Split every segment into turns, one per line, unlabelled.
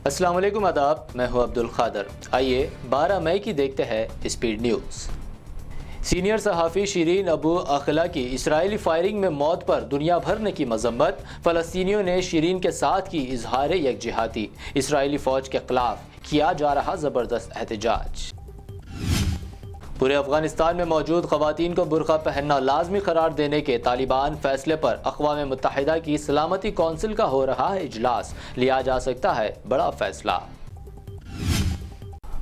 السلام علیکم، آداب، میں ہوں عبد القادر۔ آئیے 12 مئی کی دیکھتے ہیں اسپیڈ نیوز۔ سینئر صحافی شرین ابو عقلہ کی اسرائیلی فائرنگ میں موت پر دنیا بھر نے کی مذمت۔ فلسطینیوں نے شرین کے ساتھ کی اظہار یکجہتی۔ اسرائیلی فوج کے خلاف کیا جا رہا زبردست احتجاج۔ پورے افغانستان میں موجود خواتین کو برقع پہننا لازمی قرار دینے کے طالبان فیصلے پر اقوام متحدہ کی سلامتی کونسل کا ہو رہا ہے اجلاس، لیا جا سکتا ہے بڑا فیصلہ۔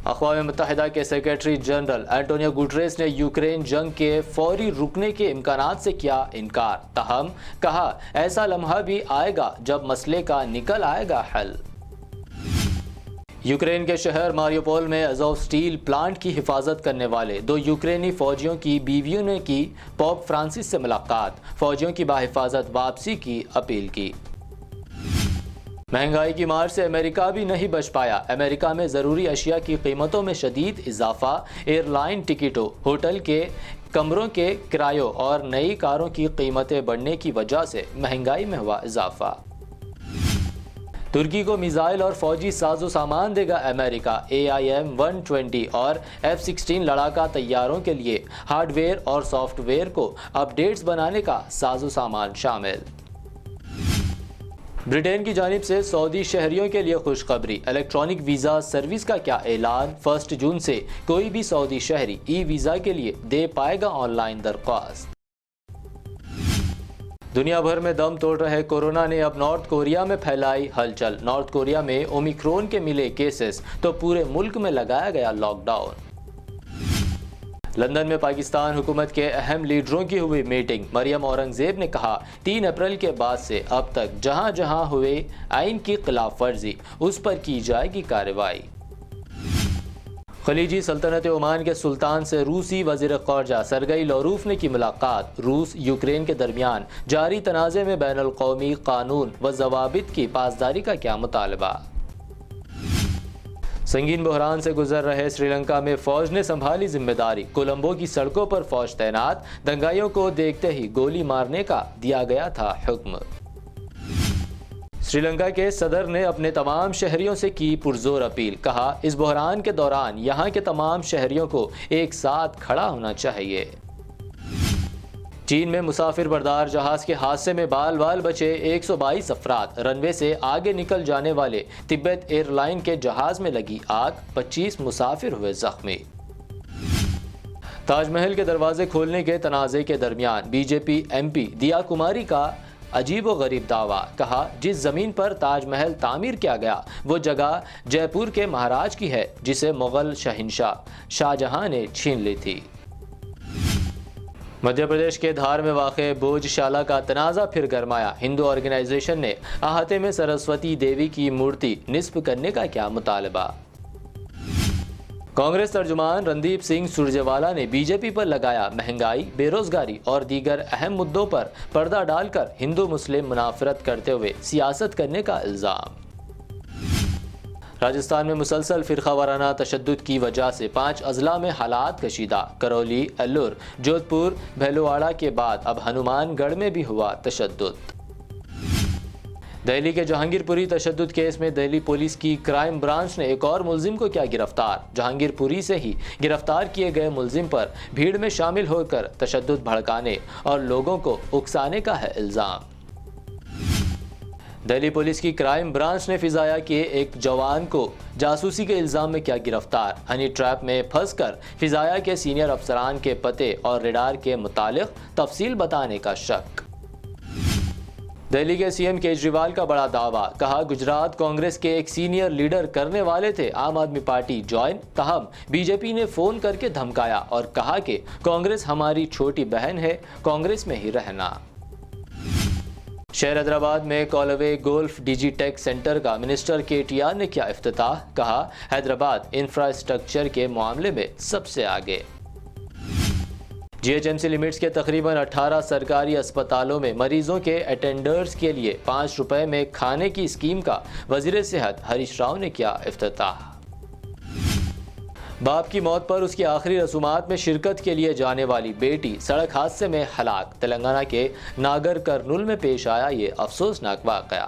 اقوام متحدہ کے سیکریٹری جنرل اینٹونیو گوٹریس نے یوکرین جنگ کے فوری رکنے کے امکانات سے کیا انکار، تاہم کہا ایسا لمحہ بھی آئے گا جب مسئلے کا نکل آئے گا حل۔ یوکرین کے شہر ماریوپول میں ازوف سٹیل پلانٹ کی حفاظت کرنے والے 2 یوکرینی فوجیوں کی بیویوں نے کی پوپ فرانسس سے ملاقات، فوجیوں کی بحفاظت واپسی کی اپیل کی۔ مہنگائی کی مار سے امریکہ بھی نہیں بچ پایا، امریکہ میں ضروری اشیاء کی قیمتوں میں شدید اضافہ، ایئر لائن ٹکٹوں، ہوٹل کے کمروں کے کرایوں اور نئی کاروں کی قیمتیں بڑھنے کی وجہ سے مہنگائی میں ہوا اضافہ۔ ترکی کو میزائل اور فوجی ساز و سامان دے گا امریکہ، AIM-120 اور F-16 لڑاکا طیاروں کے لیے ہارڈ ویئر اور سافٹ ویئر کو اپ ڈیٹس بنانے کا ساز و سامان شامل۔ برٹین کی جانب سے سعودی شہریوں کے لیے خوشخبری، الیکٹرانک ویزا سروس کا کیا اعلان، 1 جون سے کوئی بھی سعودی شہری ای ویزا کے لیے دے پائے گا آن لائن درخواست۔ دنیا بھر میں دم توڑ رہے کورونا نے اب نارتھ کوریا میں پھیلائی ہلچل، نارتھ کوریا میں اومیکرون کے ملے کیسز تو پورے ملک میں لگایا گیا لاک ڈاؤن۔ لندن میں پاکستان حکومت کے اہم لیڈروں کی ہوئی میٹنگ، مریم اورنگزیب نے کہا 3 اپریل کے بعد سے اب تک جہاں جہاں ہوئے آئین کی خلاف ورزی اس پر کی جائے گی کارروائی۔ خلیجی سلطنت عمان کے سلطان سے روسی وزیر خارجہ سرگئی لاروف نے کی ملاقات، روس یوکرین کے درمیان جاری تنازع میں بین الاقوامی قانون و ضوابط کی پاسداری کا کیا مطالبہ۔ سنگین بحران سے گزر رہے سری لنکا میں فوج نے سنبھالی ذمہ داری، کولمبو کی سڑکوں پر فوج تعینات، دنگائیوں کو دیکھتے ہی گولی مارنے کا دیا گیا تھا حکم۔ سری لنکا کے صدر نے اپنے تمام شہریوں سے کی پرزور اپیل، کہا اس بحران کے دوران یہاں کے تمام شہریوں کو ایک ساتھ کھڑا ہونا چاہیے۔ چین میں مسافر بردار جہاز کے حادثے میں بال بال بچے 122 افراد، رن وے سے آگے نکل جانے والے تبت ایئر لائن کے جہاز میں لگی آگ، 25 مسافر ہوئے زخمی۔ تاج محل کے دروازے کھولنے کے تنازع کے درمیان بی جے پی MP دیا کماری کا عجیب و غریب دعویٰ، کہا جس زمین پر تاج محل تعمیر کیا گیا وہ جگہ جے پور کے مہاراج کی ہے جسے مغل شہنشاہ شاہ جہاں نے چھین لی تھی۔ مدھیہ پردیش کے دھار میں واقع بوج شالہ کا تنازع پھر گرمایا، ہندو آرگنائزیشن نے احاطے میں سرسوتی دیوی کی مورتی نصب کرنے کا کیا مطالبہ۔ کانگریس ترجمان رندیپ سنگھ سرجیوالا نے بی جے پی پر لگایا مہنگائی، بے روزگاری اور دیگر اہم مدوں پر پردہ ڈال کر ہندو مسلم منافرت کرتے ہوئے سیاست کرنے کا الزام۔ راجستھان میں مسلسل فرقہ وارانہ تشدد کی وجہ سے 5 اضلاع میں حالات کشیدہ، کرولی، ایلور، جودھ پور، بھیلواڑہ کے بعد اب ہنومان گڑھ میں بھی ہوا تشدد۔ دہلی کے جہانگیر پوری تشدد کیس میں دہلی پولیس کی کرائم برانچ نے ایک اور ملزم کو کیا گرفتار، جہانگیر پوری سے ہی گرفتار کیے گئے ملزم پر بھیڑ میں شامل ہو کر تشدد بھڑکانے اور لوگوں کو اکسانے کا ہے الزام۔ دہلی پولیس کی کرائم برانچ نے فضائیہ کے ایک جوان کو جاسوسی کے الزام میں کیا گرفتار، ہنی ٹریپ میں پھنس کر فضائیہ کے سینئر افسران کے پتے اور ریڈار کے متعلق تفصیل بتانے کا شک۔ دہلی کے CM کیجریوال کا بڑا دعویٰ، کہا گجرات کانگریس کے ایک سینئر لیڈر کرنے والے تھے عام آدمی پارٹی جوائن، تاہم بی جے پی نے فون کر کے دھمکایا اور کہا کہ کانگریس ہماری چھوٹی بہن ہے، کانگریس میں ہی رہنا۔ شہر حیدرآباد میں کالوے گولف ڈیجی ٹیک سینٹر کا منسٹر KTR نے کیا افتتاح، کہا حیدرآباد انفراسٹرکچر کے معاملے میں سب سے آگے۔ GHMC لمٹس کے تقریباً 18 سرکاری اسپتالوں میں مریضوں کے اٹینڈرز کے لیے 5 روپے میں کھانے کی اسکیم کا وزیر صحت ہریش راؤ نے کیا افتتاح۔ باپ کی موت پر اس کی آخری رسومات میں شرکت کے لیے جانے والی بیٹی سڑک حادثے میں ہلاک، تلنگانہ کے ناگر کرنول میں پیش آیا یہ افسوسناک واقعہ۔